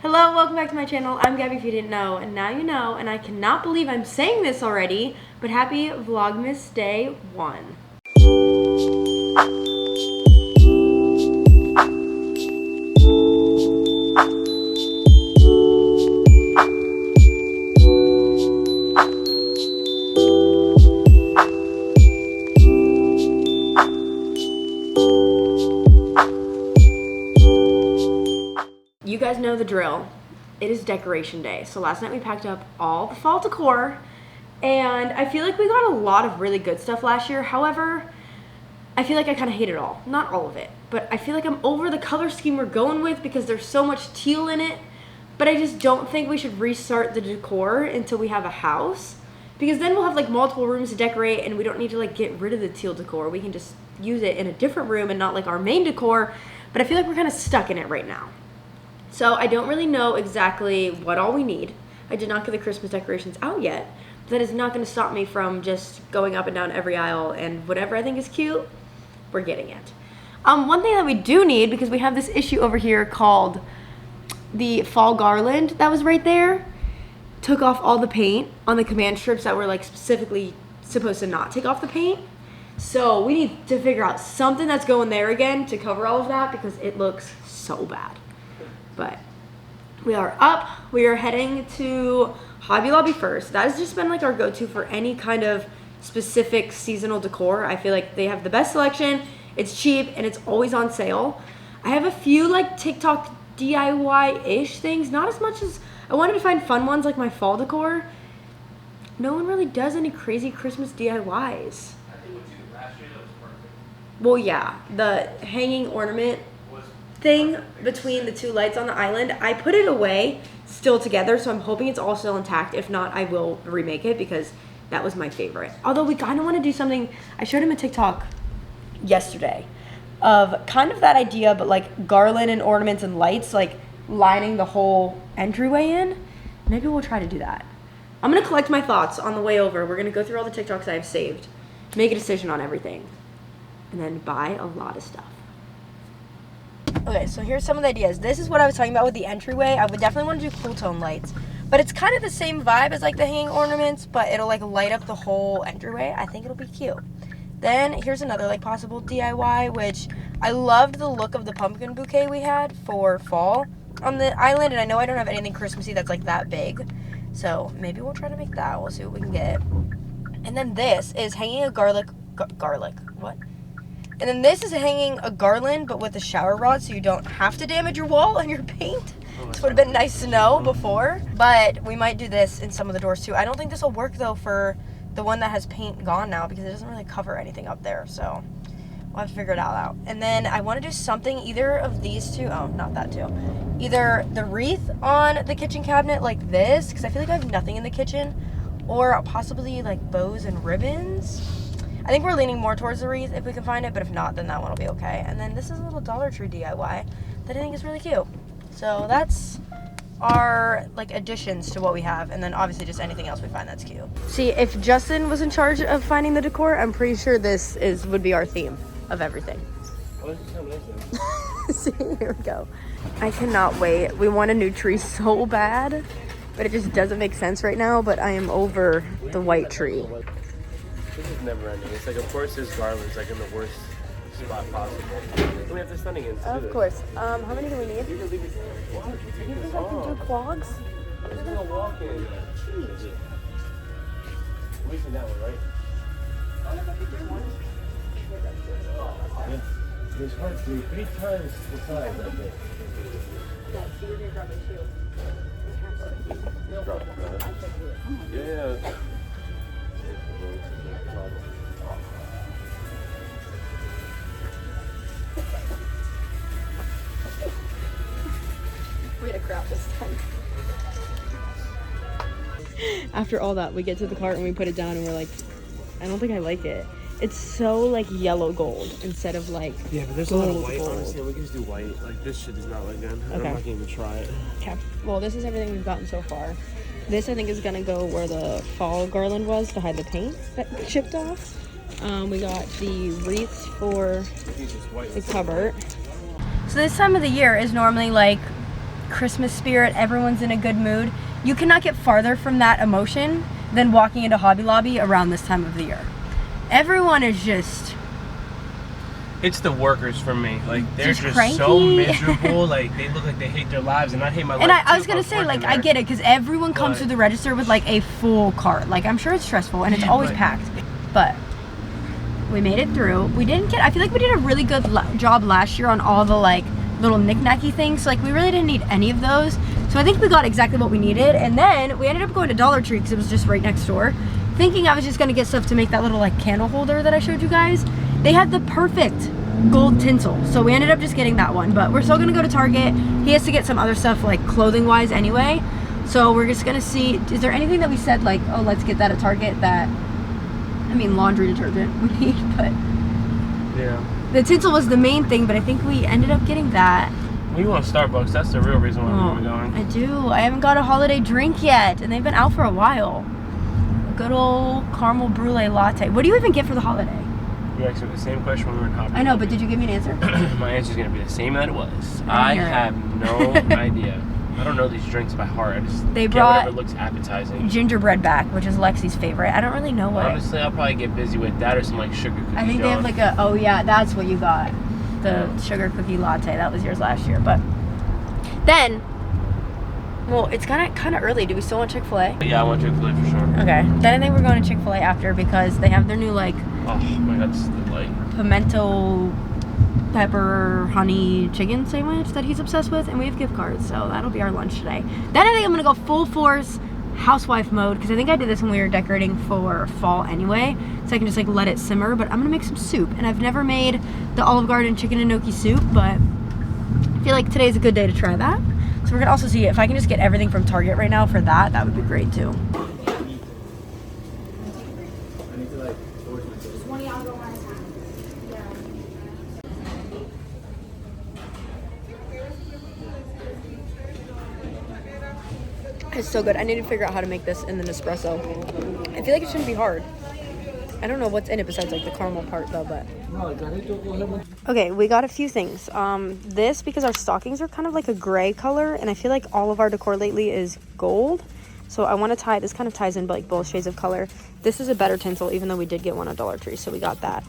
Hello, welcome back to my channel. I'm Gabi if you didn't know, and now you know, and I cannot believe I'm saying this already, but happy Vlogmas Day 1. You guys know the drill. It is decoration day. So last night we packed up all the fall decor, and I feel like we got a lot of really good stuff last year. However, I feel like I kind of hate it all. Not all of it, but I feel like I'm over the color scheme we're going with because there's so much teal in it. But I just don't think we should restart the decor until we have a house, because then we'll have like multiple rooms to decorate and we don't need to like get rid of the teal decor. We can just use it in a different room and not like our main decor. But I feel like we're kind of stuck in it right now. So I don't really know exactly what all we need. I did not get the Christmas decorations out yet. But that is not going to stop me from just going up and down every aisle, and whatever I think is cute, we're getting it. One thing that we do need, because we have this issue over here called the fall garland that was right there, took off all the paint on the command strips that were like specifically supposed to not take off the paint. So we need to figure out something that's going there again to cover all of that, because it looks so bad. But we are up. We are heading to Hobby Lobby first. That has just been like our go-to for any kind of specific seasonal decor. I feel like they have the best selection. It's cheap and it's always on sale. I have a few like TikTok DIY-ish things. Not as much as I wanted to find fun ones like my fall decor. No one really does any crazy Christmas DIYs. I think what you did last year, that was perfect. Well, yeah, the hanging ornament thing between the two lights on the island, I put it away still together, so I'm hoping it's all still intact. If not, I will remake it because that was my favorite. Although we kind of want to do something, I showed him a TikTok yesterday of kind of that idea, but like garland and ornaments and lights like lining the whole entryway in. Maybe we'll try to do that. I'm going to collect my thoughts on the way over. We're going to go through all the TikToks I have saved, make a decision on everything, and then buy a lot of stuff. Okay, so here's some of the ideas. This is what I was talking about with the entryway. I would definitely want to do cool tone lights. But it's kind of the same vibe as like the hanging ornaments, but it'll like light up the whole entryway. I think it'll be cute. Then here's another like possible DIY, which I loved the look of the pumpkin bouquet we had for fall on the island. And I know I don't have anything Christmassy that's like that big. So maybe we'll try to make that. We'll see what we can get. And then this is hanging a garlic, what? And then this is hanging a garland, but with a shower rod, so you don't have to damage your wall and your paint. This would have been nice to know before, but we might do this in some of the doors too. I don't think this will work though for the one that has paint gone now, because it doesn't really cover anything up there, so we'll have to figure it all out. And then I want to do something, either of these two, oh, not that two. Either the wreath on the kitchen cabinet like this, because I feel like I have nothing in the kitchen, or possibly like bows and ribbons. I think we're leaning more towards the wreath if we can find it, but if not, then that one will be okay. And then this is a little Dollar Tree DIY that I think is really cute. So that's our like additions to what we have, and then obviously just anything else we find that's cute. See, if Justin was in charge of finding the decor, I'm pretty sure this would be our theme of everything. See, here we go. I cannot wait. We want a new tree so bad, but it just doesn't make sense right now, but I am over the white tree. This is never ending. It's like, of course, there's garlands like in the worst spot possible. And we have the stunning in. Of course. How many do we need? You can leave it. You think I can do clogs? I'm just gonna walk in. Jeez. We're that one, right? There's hard to 3 times the size of it. Yeah, so you're gonna grab my shoe. Yeah. We had a crap this time. After all that, we get to the cart and we put it down and we're like, I don't think I like it. It's so like yellow gold instead of like yeah, but there's a lot of white. Gold. Honestly, we can just do white. Like this shit does not look good. Okay. I'm not gonna even try it. Okay. Well, this is everything we've gotten so far. This I think is gonna go where the fall garland was to hide the paint that chipped off. We got the wreaths for the cupboard. So this time of the year is normally like Christmas spirit, everyone's in a good mood. You cannot get farther from that emotion than walking into Hobby Lobby around this time of the year. Everyone is just... It's the workers for me. Like, they're just cranky. so miserable. Like, they look like they hate their lives, and I hate my life. And I was gonna say, like, I get it, because everyone comes through the register with like a full cart. Like, I'm sure it's stressful, and it's always packed. But we made it through. We didn't get... I feel like we did a really good job last year on all the like little knick-knacky things. So, like, we really didn't need any of those. So I think we got exactly what we needed. And then we ended up going to Dollar Tree because it was just right next door, thinking I was just gonna get stuff to make that little like candle holder that I showed you guys. They had the perfect gold tinsel, so we ended up just getting that one. But we're still gonna go to Target. He has to get some other stuff like clothing wise anyway, so we're just gonna see, is there anything that we said like, oh, let's get that at Target, that, I mean, laundry detergent we need, but yeah, the tinsel was the main thing. But I think we ended up getting that. We want Starbucks. That's the real reason why we're going. I do. I haven't got a holiday drink yet, and they've been out for a while. Good old caramel brulee latte. What do you even get for the holiday? You asked me the same question when we were in Hobby Lobby. I know, but did you give me an answer? My answer is going to be the same that it was. I have no idea. I don't know these drinks by heart. I just They get brought whatever looks appetizing. gingerbread back, which is Lexi's favorite. I don't really know what. Honestly, I'll probably get busy with that or some like sugar cookies. I think they have like a, oh yeah, that's what you got. The sugar cookie latte. That was yours last year. But then, well, it's kind of early. Do we still want Chick-fil-A? Yeah, I want Chick-fil-A for sure. Okay. Then I think we're going to Chick-fil-A after, because they have their new like Oh my god, this is the light. pimento pepper honey chicken sandwich that he's obsessed with, and we have gift cards, so that'll be our lunch today. Then I think I'm gonna go full force housewife mode, because I think I did this when we were decorating for fall anyway, so I can just like let it simmer. But I'm gonna make some soup, and I've never made the Olive Garden chicken and gnocchi soup, but I feel like today's a good day to try that. So we're gonna also see if I can just get everything from Target right now for that. That would be great too. It's so good. I need to figure out how to make this in the Nespresso. I feel like it shouldn't be hard. I don't know what's in it besides like the caramel part though, but. Okay, we got a few things. This, because our stockings are kind of like a gray color, and I feel like all of our decor lately is gold. So I want to tie, this kind of ties in like both shades of color. This is a better tinsel, even though we did get one at Dollar Tree, so we got that.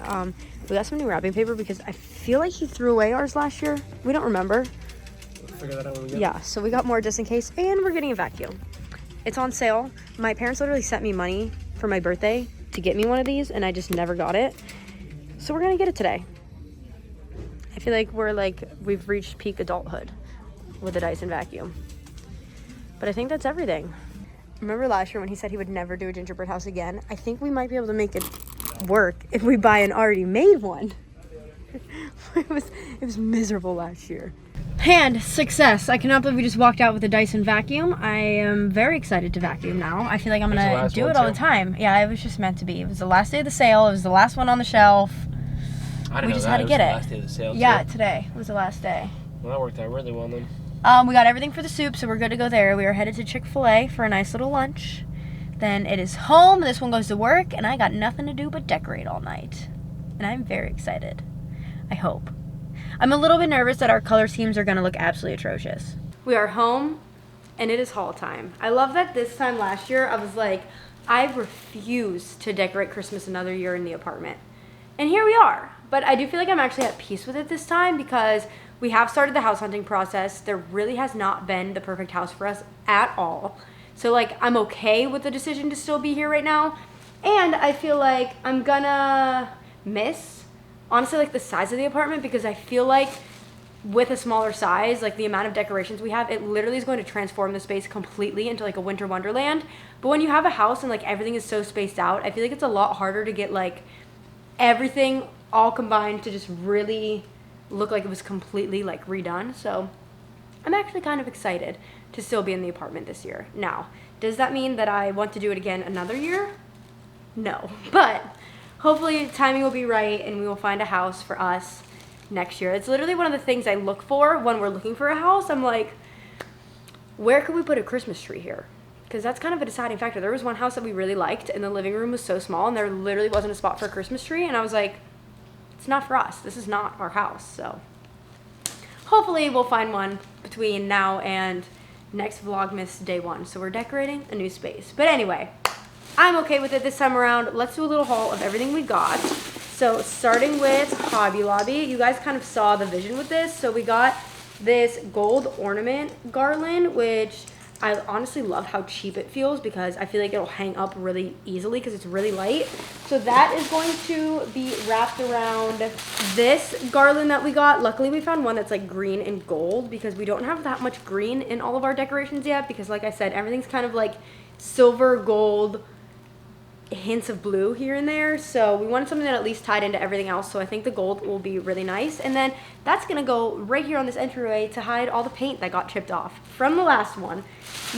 We got some new wrapping paper because I feel like he threw away ours last year. We don't remember. Figure that out when we get. Yeah, so we got more just in case, and we're getting a vacuum. It's on sale. My parents literally sent me money for my birthday to get me one of these, and I just never got it. So we're gonna get it today. I feel like we've reached peak adulthood with the Dyson vacuum. But I think that's everything. Remember last year when he said he would never do a gingerbread house again? I think we might be able to make it work if we buy an already made one. It was miserable last year. And success. I cannot believe we just walked out with a Dyson vacuum. I am very excited to vacuum now. I feel like I'm gonna do it all the time. Yeah, it was just meant to be. It was the last day of the sale. It was the last one on the shelf. We just had to get it. Last day of the sale, yeah, today was the last day. Well, that worked out really well then. We got everything for the soup, so we're good to go there. We are headed to Chick-fil-A for a nice little lunch. Then it is home. This one goes to work, and I got nothing to do but decorate all night. And I'm very excited. I hope. I'm a little bit nervous that our color schemes are going to look absolutely atrocious. We are home, and it is haul time. I love that this time last year, I was like, I refuse to decorate Christmas another year in the apartment. And here we are. But I do feel like I'm actually at peace with it this time, because we have started the house hunting process. There really has not been the perfect house for us at all. So like, I'm okay with the decision to still be here right now. And I feel like I'm gonna miss, honestly, like the size of the apartment, because I feel like with a smaller size, like the amount of decorations we have, it literally is going to transform the space completely into like a winter wonderland. But when you have a house and like everything is so spaced out, I feel like it's a lot harder to get like everything all combined to just really look like it was completely like redone. So I'm actually kind of excited to still be in the apartment this year. Now, does that mean that I want to do it again another year? No, but hopefully timing will be right and we will find a house for us next year. It's literally one of the things I look for when we're looking for a house. I'm like, where could we put a Christmas tree here? Because that's kind of a deciding factor. There was one house that we really liked and the living room was so small and there literally wasn't a spot for a Christmas tree, and I was like, it's not for us. This is not our house. So hopefully we'll find one between now and next Vlogmas day 1. So we're decorating a new space. But anyway, I'm okay with it this time around. Let's do a little haul of everything we got. So starting with Hobby Lobby, you guys kind of saw the vision with this. So we got this gold ornament garland, which I honestly love how cheap it feels because I feel like it'll hang up really easily because it's really light. So that is going to be wrapped around this garland that we got. Luckily we found one that's like green and gold because we don't have that much green in all of our decorations yet because like I said, everything's kind of like silver, gold, hints of blue here and there. So we wanted something that at least tied into everything else. So I think the gold will be really nice. And then that's gonna go right here on this entryway to hide all the paint that got chipped off from the last one.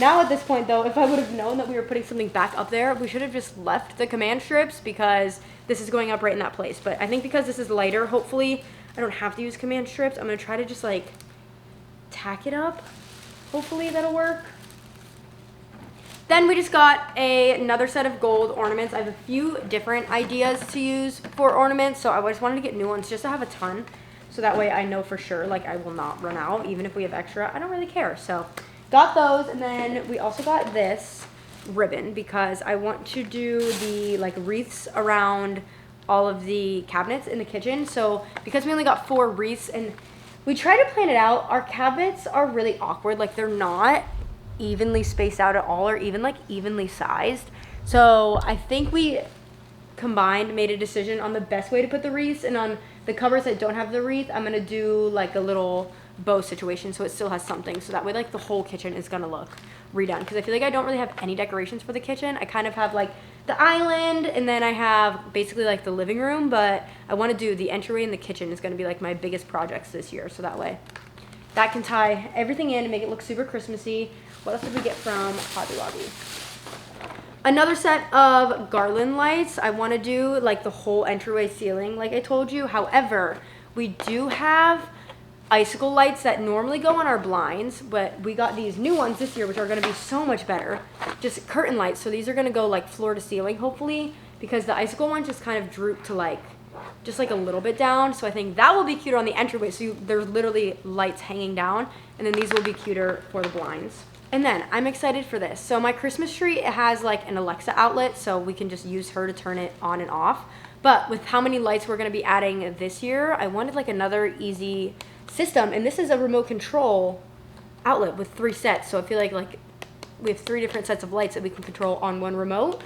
Now at this point though, if I would have known that we were putting something back up there, we should have just left the command strips because this is going up right in that place. But I think because this is lighter, hopefully I don't have to use command strips. I'm gonna try to just like tack it up. Hopefully that'll work. Then we just got another set of gold ornaments. I have a few different ideas to use for ornaments, so I just wanted to get new ones just to have a ton. So that way I know for sure, like, I will not run out. Even if we have extra, I don't really care. So got those, and then we also got this ribbon because I want to do the, like, wreaths around all of the cabinets in the kitchen. So because we only got 4 wreaths, and we tried to plan it out, our cabinets are really awkward. Like, they're not evenly spaced out at all or even like evenly sized. So I think we combined made a decision on the best way to put the wreaths, and on the covers that don't have the wreath, I'm gonna do like a little bow situation so it still has something, so that way like the whole kitchen is gonna look redone because I feel like I don't really have any decorations for the kitchen. I kind of have like the island, and then I have basically like the living room, but I want to do the entryway and the kitchen is going to be like my biggest projects this year, so that way that can tie everything in and make it look super Christmassy. What else did we get from Hobby Lobby? Another set of garland lights. I want to do like the whole entryway ceiling like I told you. However, we do have icicle lights that normally go on our blinds, but we got these new ones this year which are going to be so much better. Just curtain lights. So these are going to go like floor to ceiling hopefully, because the icicle ones just kind of droop to like just like a little bit down. So I think that will be cuter on the entryway. So there's literally lights hanging down, and then these will be cuter for the blinds. And then I'm excited for this. So my Christmas tree, it has like an Alexa outlet, so we can just use her to turn it on and off. But with how many lights we're gonna be adding this year, I wanted like another easy system. And this is a remote control outlet with 3 sets. So I feel like we have 3 different sets of lights that we can control on one remote,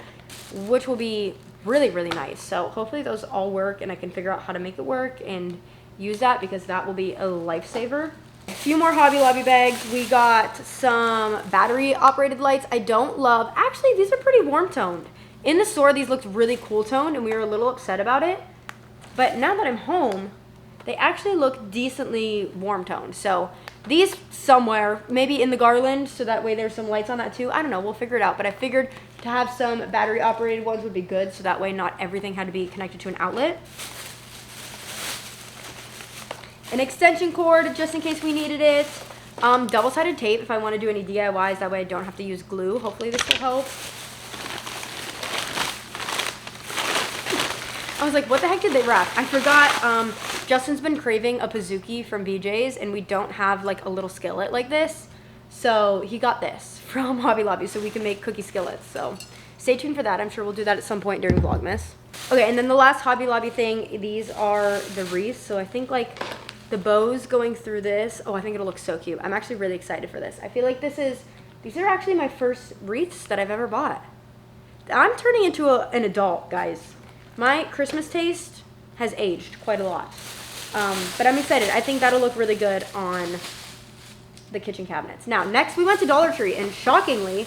which will be really, really nice. So hopefully those all work and I can figure out how to make it work and use that, because that will be a lifesaver. A few more Hobby Lobby bags. We got some battery operated lights. I don't love, actually these are pretty warm toned. In the store these looked really cool toned and we were a little upset about it. But now that I'm home, they actually look decently warm toned. So these somewhere, maybe in the garland, so that way there's some lights on that too. I don't know, we'll figure it out. But I figured to have some battery operated ones would be good, so that way not everything had to be connected to an outlet. An extension cord, just in case we needed it. Double-sided tape if I want to do any DIYs, that way I don't have to use glue. Hopefully this will help. I was like, what the heck did they wrap? I forgot, Justin's been craving a Pizookie from BJ's, and we don't have like a little skillet like this. So he got this from Hobby Lobby so we can make cookie skillets. So stay tuned for that. I'm sure we'll do that at some point during Vlogmas. Okay, and then the last Hobby Lobby thing, these are the wreaths. So I think like the bows going through this, oh, I think it'll look so cute. I'm actually really excited for this. I feel like these are actually my first wreaths that I've ever bought. I'm turning into an adult, guys. My Christmas taste has aged quite a lot. But I'm excited. I think that'll look really good on the kitchen cabinets. Now, next we went to Dollar Tree, and shockingly,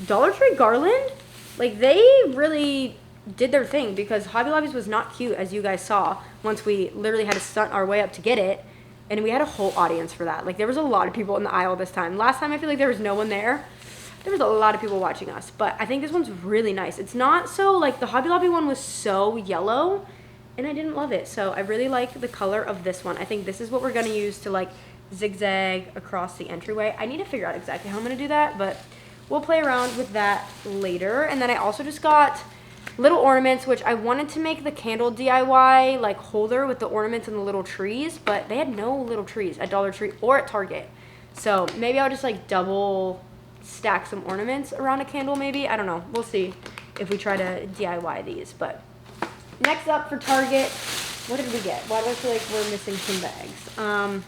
Dollar Tree garland, like they really did their thing, because Hobby Lobby's was not cute, as you guys saw, once we literally had to stunt our way up to get it, and we had a whole audience for that. Like there was a lot of people in the aisle this time. Last time I feel like there was no one there. There was a lot of people watching us, but I think this one's really nice. It's not so, like the Hobby Lobby one was so yellow, and I didn't love it. So I really like the color of this one. I think this is what we're gonna use to like zigzag across the entryway. I need to figure out exactly how I'm gonna do that, but we'll play around with that later. And then I also just got little ornaments, which I wanted to make the candle DIY like holder with the ornaments and the little trees, but they had no little trees at Dollar Tree or at Target. So maybe I'll just like double stack some ornaments around a candle maybe. I don't know. We'll see if we try to DIY these. But next up for Target, what did we get? Why do I feel like we're missing some bags?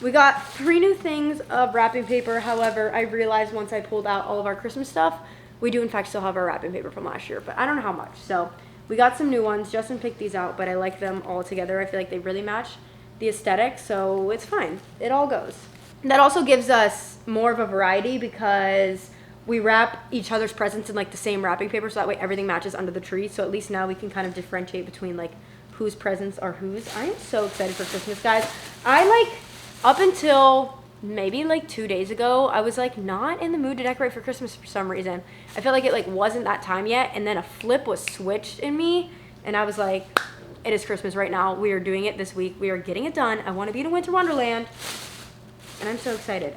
We got 3 new things of wrapping paper. However, I realized once I pulled out all of our Christmas stuff, we do in fact still have our wrapping paper from last year, but I don't know how much. So we got some new ones. Justin picked these out, but I like them all together. I feel like they really match the aesthetic, so it's fine. It all goes. That also gives us more of a variety because we wrap each other's presents in like the same wrapping paper, so that way everything matches under the tree. So at least now we can kind of differentiate between like whose presents are whose. I am so excited for Christmas, guys. Up until maybe like 2 days ago, I was like not in the mood to decorate for Christmas for some reason. I felt like it like wasn't that time yet, and then a flip was switched in me, and I was like, it is Christmas right now. We are doing it this week. We are getting it done. I want to be in a winter wonderland, and I'm so excited.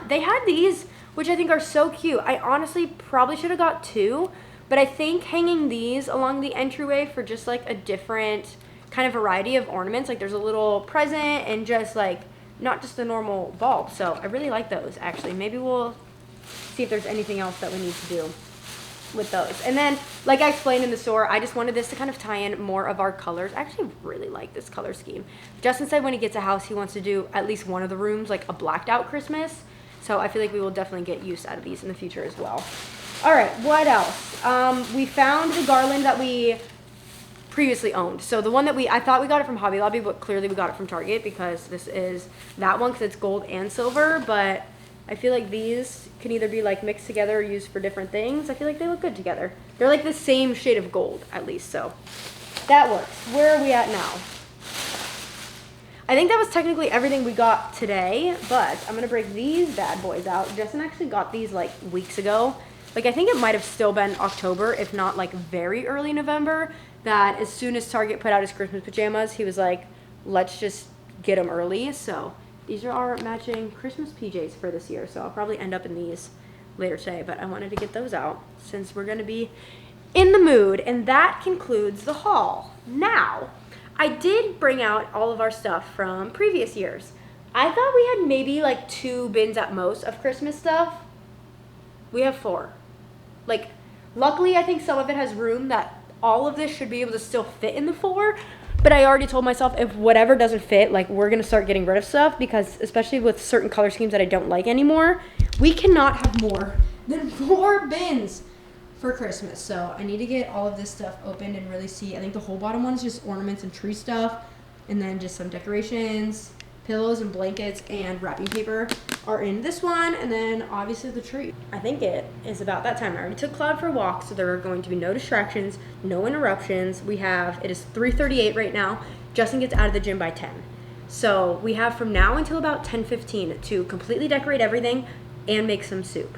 They had these, which I think are so cute. I honestly probably should have got 2, but I think hanging these along the entryway for just like a different kind of variety of ornaments, like there's a little present and just like not just the normal bulb. So I really like those actually. Maybe we'll see if there's anything else that we need to do with those. And then, like I explained in the store, I just wanted this to kind of tie in more of our colors. I actually really like this color scheme. Justin said when he gets a house, he wants to do at least one of the rooms like a blacked out Christmas. So I feel like we will definitely get use out of these in the future as well. All right, what else? We found the garland that we previously owned. So the one that I thought we got it from Hobby Lobby, but clearly we got it from Target because this is that one because it's gold and silver. But I feel like these can either be like mixed together or used for different things. I feel like they look good together. They're like the same shade of gold at least, so that works. Where are we at now? I think that was technically everything we got today, but I'm gonna break these bad boys out. Justin actually got these like weeks ago. Like I think it might have still been October, if not like very early November, that as soon as Target put out his Christmas pajamas, he was like, let's just get them early. So these are our matching Christmas PJs for this year. So I'll probably end up in these later today, but I wanted to get those out since we're gonna be in the mood. And that concludes the haul. Now, I did bring out all of our stuff from previous years. I thought we had maybe like 2 bins at most of Christmas stuff. We have 4. Like, luckily I think some of it has room that all of this should be able to still fit in the 4, but I already told myself if whatever doesn't fit, like we're gonna start getting rid of stuff because especially with certain color schemes that I don't like anymore, we cannot have more than 4 bins for Christmas. So I need to get all of this stuff opened and really see. I think the whole bottom one is just ornaments and tree stuff, and then just some decorations, pillows and blankets and wrapping paper are in this one, and then obviously the tree. I think it is about that time. I already took Cloud for a walk, so there are going to be no distractions, no interruptions. It is 3:38 right now. Justin gets out of the gym by 10. So we have from now until about 10:15 to completely decorate everything and make some soup.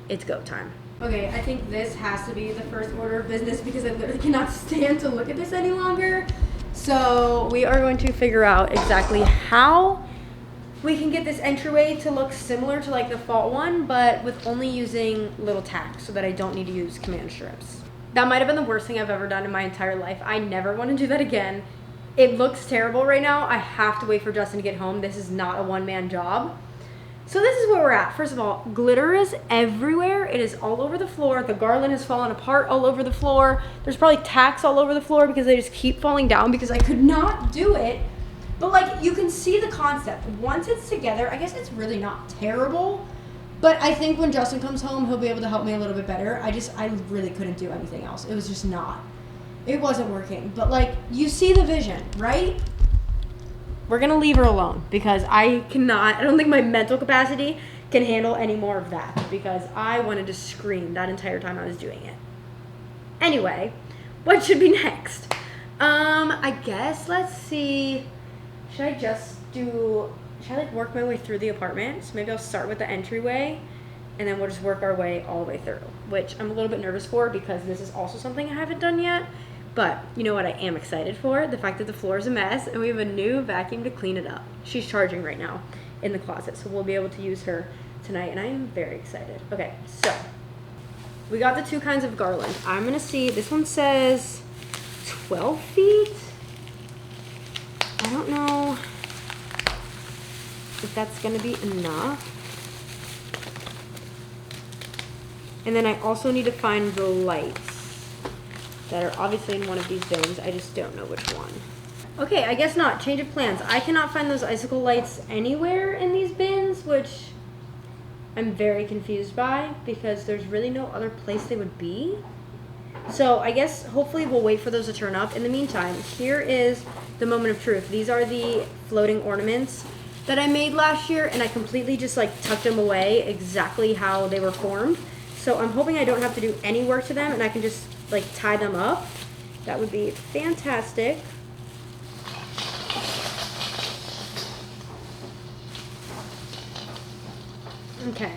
It's go time. Okay, I think this has to be the first order of business because I literally cannot stand to look at this any longer. So we are going to figure out exactly how we can get this entryway to look similar to like the fall one, but with only using little tack so that I don't need to use command strips. That might have been the worst thing I've ever done in my entire life. I never want to do that again. It looks terrible right now. I have to wait for Justin to get home. This is not a one-man job. So this is where we're at. First of all, glitter is everywhere. It is all over the floor. The garland has fallen apart all over the floor. There's probably tacks all over the floor because they just keep falling down because I could not do it. But like, you can see the concept. Once it's together, I guess it's really not terrible. But I think when Justin comes home, he'll be able to help me a little bit better. I really couldn't do anything else. It was just not. It wasn't working. But like, you see the vision, right? We're gonna leave her alone because I don't think my mental capacity can handle any more of that because I wanted to scream that entire time I was doing it. Anyway, what should be next? I guess, let's see. Should I like work my way through the apartment? So maybe I'll start with the entryway and then we'll just work our way all the way through, which I'm a little bit nervous for because this is also something I haven't done yet. But you know what I am excited for? The fact that the floor is a mess and we have a new vacuum to clean it up. She's charging right now in the closet, so we'll be able to use her tonight, and I am very excited. Okay, so we got the 2 kinds of garland. I'm gonna see, this one says 12 feet. I don't know if that's gonna be enough. And then I also need to find the lights that are obviously in one of these bins. I just don't know which one. Okay, I guess not. Change of plans. I cannot find those icicle lights anywhere in these bins, which I'm very confused by because there's really no other place they would be. So I guess hopefully we'll wait for those to turn up. In the meantime, here is the moment of truth. These are the floating ornaments that I made last year, and I completely just like tucked them away exactly how they were formed. So I'm hoping I don't have to do any work to them and I can just like tie them up. That would be fantastic. Okay.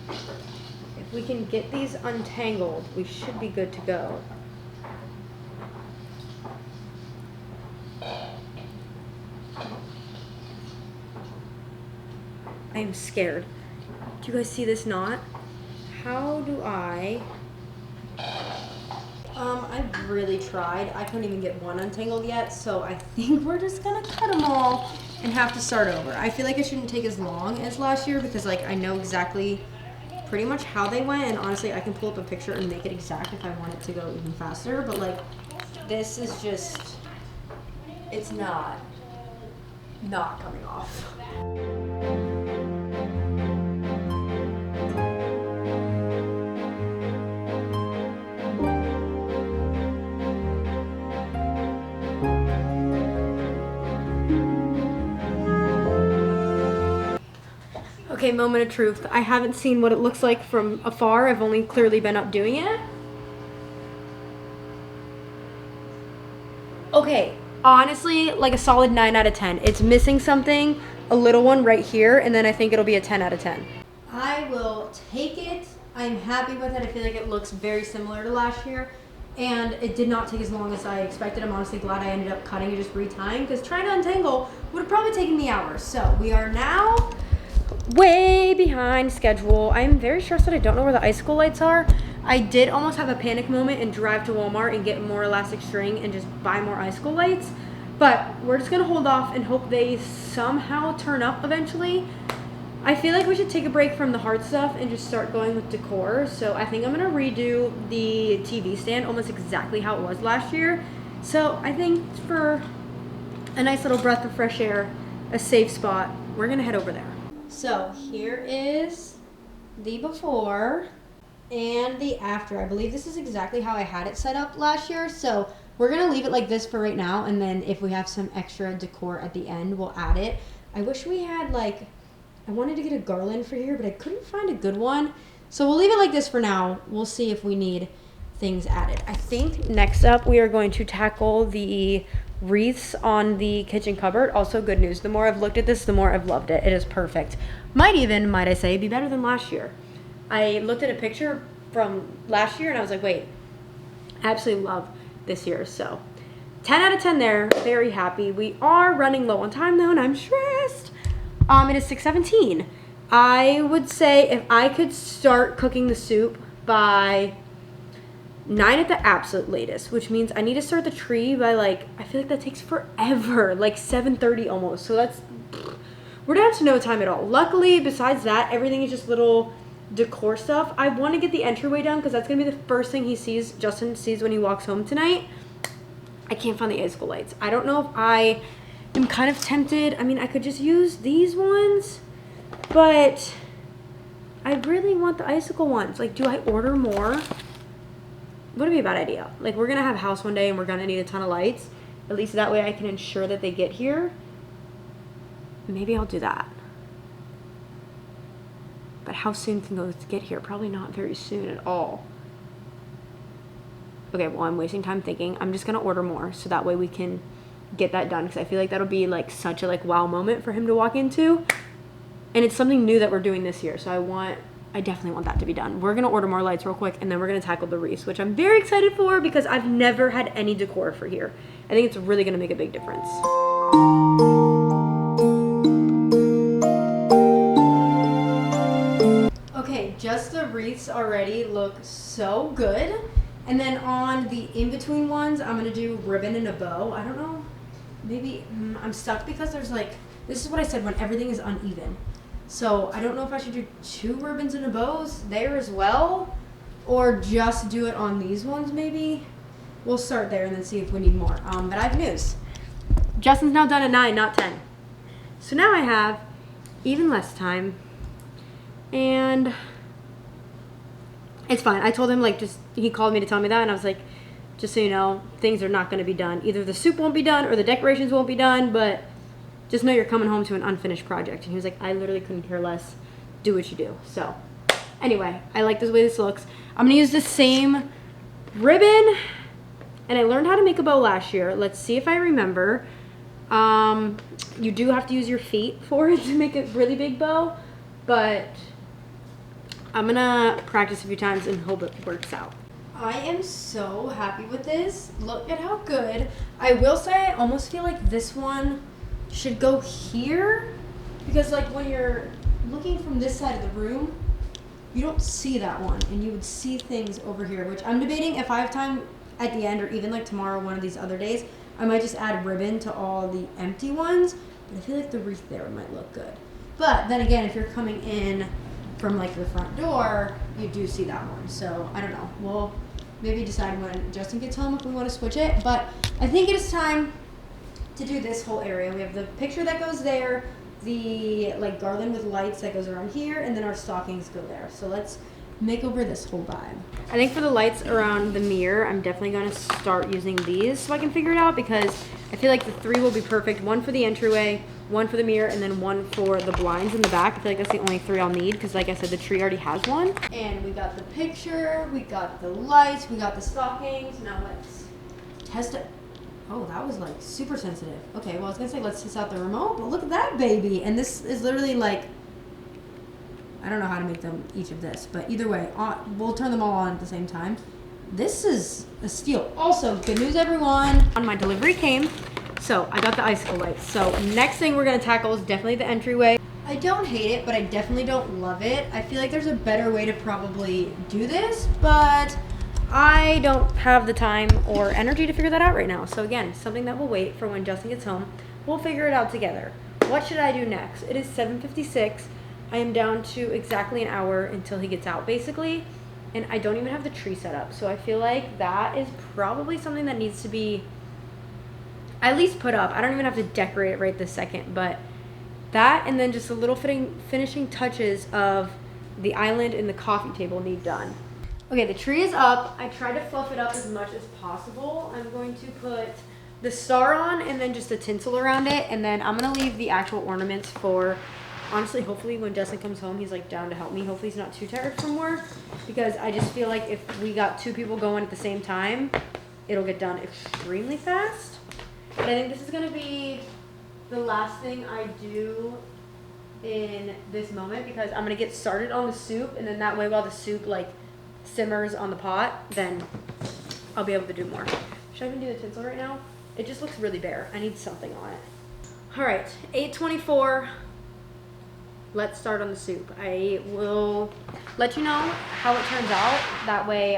If we can get these untangled, we should be good to go. I am scared. Do you guys see this knot? How do I... I've really tried. I couldn't even get one untangled yet, so I think we're just gonna cut them all and have to start over. I feel like it shouldn't take as long as last year because like I know exactly pretty much how they went, and honestly I can pull up a picture and make it exact if I want it to go even faster, but like this is just, it's not coming off. Okay, moment of truth. I haven't seen what it looks like from afar. I've only clearly been up doing it. Okay, honestly, like a solid 9 out of 10. It's missing something, a little one right here, and then I think it'll be a 10 out of 10. I will take it. I'm happy with it. I feel like it looks very similar to last year, and it did not take as long as I expected. I'm honestly glad I ended up cutting and just retying, because trying to untangle would have probably taken me hours. So we are now way behind schedule. I'm very stressed that I don't know where the icicle lights are. I did almost have a panic moment and drive to Walmart and get more elastic string and just buy more icicle lights, but we're just gonna hold off and hope they somehow turn up eventually. I feel like we should take a break from the hard stuff and just start going with decor. So I think I'm gonna redo the TV stand almost exactly how it was last year. So I think for a nice little breath of fresh air, a safe spot, we're gonna head over there. So here is the before and the after. I believe this is exactly how I had it set up last year. So we're gonna leave it like this for right now, and then if we have some extra decor at the end, we'll add it. I wish we had like, I wanted to get a garland for here, but I couldn't find a good one. So we'll leave it like this for now. We'll see if we need things added. I think next up we are going to tackle the wreaths on the kitchen cupboard. Also good news, the more I've looked at this, the more I've loved it. It is perfect. Might even, might I say, be better than last year. I looked at a picture from last year and I was like, wait, I absolutely love this year. So 10 out of 10 there, very happy. We are running low on time though, and I'm stressed. It is 6:17. I would say if I could start cooking the soup by 9 at the absolute latest, which means I need to start the tree by like, I feel like that takes forever, like 7:30 almost. So that's, we're down to no time at all. Luckily, besides that, everything is just little decor stuff. I want to get the entryway done because that's going to be the first thing Justin sees when he walks home tonight. I can't find the icicle lights. I don't know if I am kind of tempted. I mean, I could just use these ones, but I really want the icicle ones. Like, do I order more? Would it be a bad idea? Like, we're gonna have a house one day and we're gonna need a ton of lights. At least that way I can ensure that they get here. Maybe I'll do that. But how soon can those get here? Probably not very soon at all. Okay, well, I'm wasting time thinking. I'm just gonna order more so that way we can get that done, because I feel like that'll be like such a like wow moment for him to walk into. And it's something new that we're doing this year, so I definitely want that to be done. We're gonna order more lights real quick, and then we're gonna tackle the wreaths, which I'm very excited for because I've never had any decor for here. I think it's really gonna make a big difference. just the wreaths already look so good. And then on the in-between ones, I'm going to do ribbon and a bow. I don't know. Maybe I'm stuck because there's like, this is what I said when everything is uneven. So I don't know if I should do 2 ribbons and a bows there as well, or just do it on these ones maybe. We'll start there and then see if we need more. But I have news. Justin's now done at 9, not 10. So now I have even less time. And it's fine. I told him, like, he called me to tell me that, and I was like, just so you know, things are not going to be done. Either the soup won't be done or the decorations won't be done, but just know you're coming home to an unfinished project. And he was like, I literally couldn't care less. Do what you do. So anyway, I like the way this looks. I'm going to use the same ribbon, and I learned how to make a bow last year. Let's see if I remember. You do have to use your feet for it to make a really big bow, but I'm gonna practice a few times and hope it works out. I am so happy with this. Look at how good. I will say I almost feel like this one should go here, because like when you're looking from this side of the room, you don't see that one, and you would see things over here, which I'm debating if I have time at the end, or even like tomorrow, one of these other days, I might just add ribbon to all the empty ones, but I feel like the wreath there might look good. But then again, if you're coming in from like the front door, you do see that one. So I don't know. We'll maybe decide when Justin gets home if we want to switch it. But I think it is time to do this whole area. We have the picture that goes there, the like garland with lights that goes around here, and then our stockings go there. So let's make over this whole vibe. I think for the lights around the mirror, I'm definitely going to start using these so I can figure it out, because I feel like the 3 will be perfect. 1 for the entryway, 1 for the mirror, and then 1 for the blinds in the back. I feel like that's the only 3 I'll need, because like I said, the tree already has one. And we got the picture, we got the lights, we got the stockings. Now let's test it. Oh, that was like super sensitive. Okay, well I was gonna say let's test out the remote, but look at that baby. And this is literally like, I don't know how to make them each of this, but either way, we'll turn them all on at the same time. This is a steal. Also, good news everyone. On my delivery came, so I got the icicle lights. So next thing we're gonna tackle is definitely the entryway. I don't hate it, but I definitely don't love it. I feel like there's a better way to probably do this, but I don't have the time or energy to figure that out right now. So again, something that will wait for when Justin gets home. We'll figure it out together. What should I do next? It is 7:56. I am down to exactly an hour until he gets out, basically, and I don't even have the tree set up. So I feel like that is probably something that needs to be at least put up. I don't even have to decorate it right this second, but that, and then just the little finishing touches of the island and the coffee table need done. Okay, the tree is up. I tried to fluff it up as much as possible. I'm going to put the star on and then just the tinsel around it, and then I'm gonna leave the actual ornaments for, honestly, hopefully when Justin comes home, he's like down to help me. Hopefully he's not too tired from work, because I just feel like if we got 2 people going at the same time, it'll get done extremely fast. But I think this is gonna be the last thing I do in this moment, because I'm gonna get started on the soup, and then that way while the soup like simmers on the pot, then I'll be able to do more. Should I even do the tinsel right now? It just looks really bare. I need something on it. All right, 8:24. Let's start on the soup. I will let you know how it turns out. That way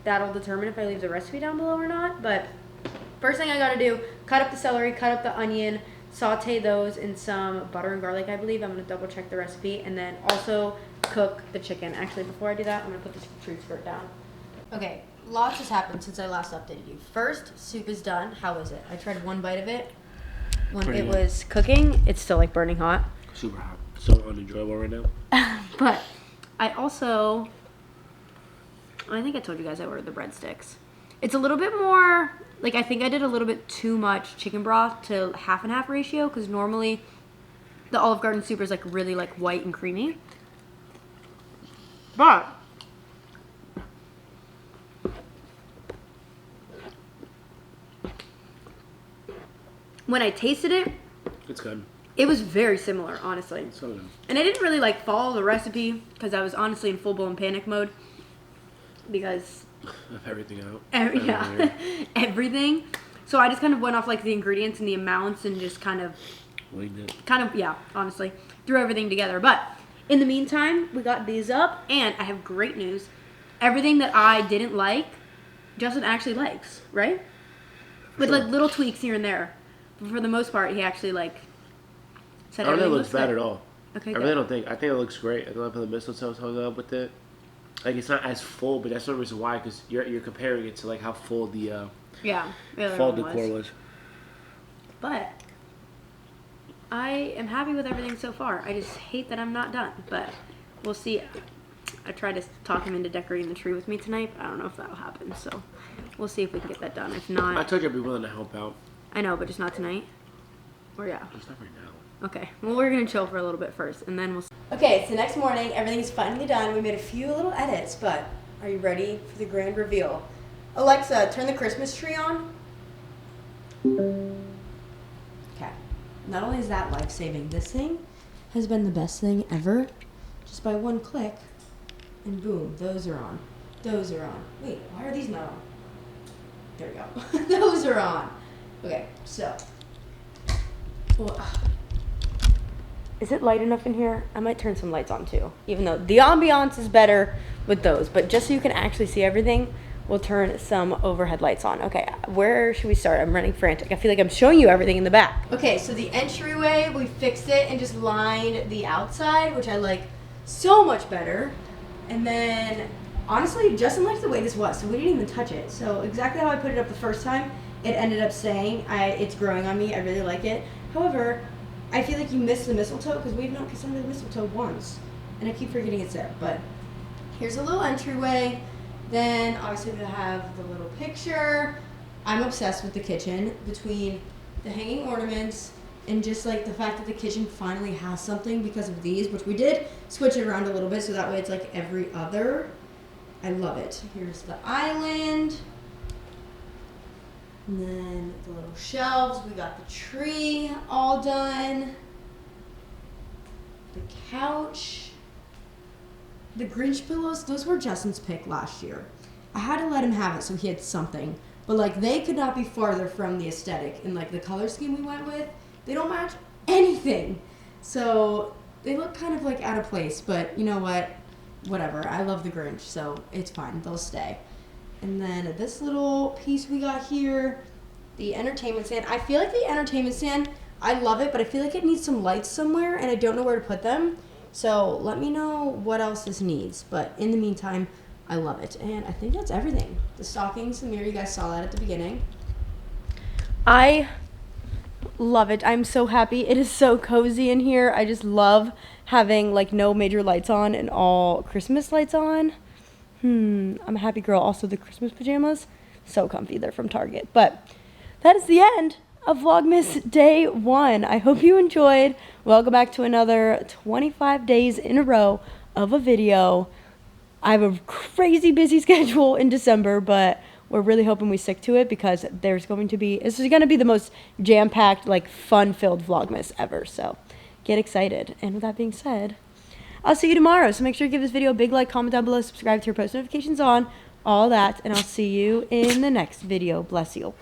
that'll determine if I leave the recipe down below or not. But first thing I gotta do, cut up the celery, cut up the onion, saute those in some butter and garlic, I believe. I'm gonna double check the recipe, and then also cook the chicken. Actually, before I do that, I'm gonna put the tree skirt down. Okay, lots has happened since I last updated you. First, soup is done. How is it? I tried 1 bite of it. When Pretty it good. was cooking, it's still like burning hot. Super hot. So unenjoyable right now. But I also, I think I told you guys I ordered the breadsticks. It's a little bit more, like I think I did a little bit too much chicken broth to half and half ratio, because normally the Olive Garden soup is like really like white and creamy. But when I tasted it, It's good. it was very similar, honestly. So good. And I didn't really like follow the recipe, because I was honestly in full-blown panic mode, because Of everything out. yeah, everything. So I just kind of went off like the ingredients and the amounts, and just kind of Winged it. yeah, honestly, threw everything together. But In the meantime, we got these up, and I have great news. Everything that I didn't like, Justin actually likes, right? With like little tweaks here and there. But for the most part, he actually like said I don't think everything it looks bad at all. Okay, I really don't think. I think it looks great. I love how the mistletoe's hung up with it. Like, it's not as full, but that's the reason why, because you're comparing it to like how full the fall decor was. But I am happy with everything so far. I just hate that I'm not done, but we'll see. I tried to talk him into decorating the tree with me tonight, but I don't know if that'll happen, so we'll see if we can get that done. If not... I told you I'd be willing to help out. I know, but just not tonight? Or yeah? Just not right now. Okay, well, we're going to chill for a little bit first, and then we'll... Okay, so next morning, everything's finally done. We made a few little edits, but are you ready for the grand reveal? Alexa, turn the Christmas tree on. Okay. Not only is that life-saving, this thing has been the best thing ever. Just by one click, and boom, those are on. Those are on. Wait, why are these not on? There we go. Those are on. Okay, so. Well, is it light enough in here? I might turn some lights on too, even though the ambiance is better with those. But just so you can actually see everything, we'll turn some overhead lights on. Okay, where should we start? I'm running frantic. I feel like I'm showing you everything in the back. Okay, so the entryway, we fixed it and just lined the outside, which I like so much better. And then, honestly, Justin liked the way this was, so we didn't even touch it. So exactly how I put it up the first time, it ended up staying. It's growing on me. I really like it. However, I feel like you missed the mistletoe because we've not put under the mistletoe once. And I keep forgetting it's there. But here's a little entryway. Then, obviously, we have the little picture. I'm obsessed with the kitchen. Between the hanging ornaments and just, like, the fact that the kitchen finally has something because of these, which we did switch it around a little bit so that way it's, like, every other. I love it. Here's the island. And then the little shelves. We got the tree all done. The couch. The Grinch pillows, those were Justin's pick last year. I had to let him have it so he had something. But, like, they could not be farther from the aesthetic. And, like, the color scheme we went with, they don't match anything. So, they look kind of, like, out of place. But, you know what? Whatever. I love the Grinch, so it's fine. They'll stay. And then this little piece we got here, the entertainment stand. I feel like the entertainment stand, I love it, but I feel like it needs some lights somewhere, and I don't know where to put them. So let me know what else this needs. But in the meantime, I love it. And I think that's everything. The stockings, the mirror, you guys saw that at the beginning. I love it. I'm so happy. It is so cozy in here. I just love having, like, no major lights on and all Christmas lights on. I'm a happy girl. Also, the Christmas pajamas, so comfy. They're from Target. But that is the end of Vlogmas Day 1. I hope you enjoyed. Welcome back to another 25 days in a row of a video. I have a crazy busy schedule in December, but we're really hoping we stick to it because this is going to be the most jam-packed, like, fun-filled Vlogmas ever. So get excited. And with that being said, I'll see you tomorrow. So make sure to give this video a big like, comment down below, subscribe to your post notifications on, all that. And I'll see you in the next video. Bless you.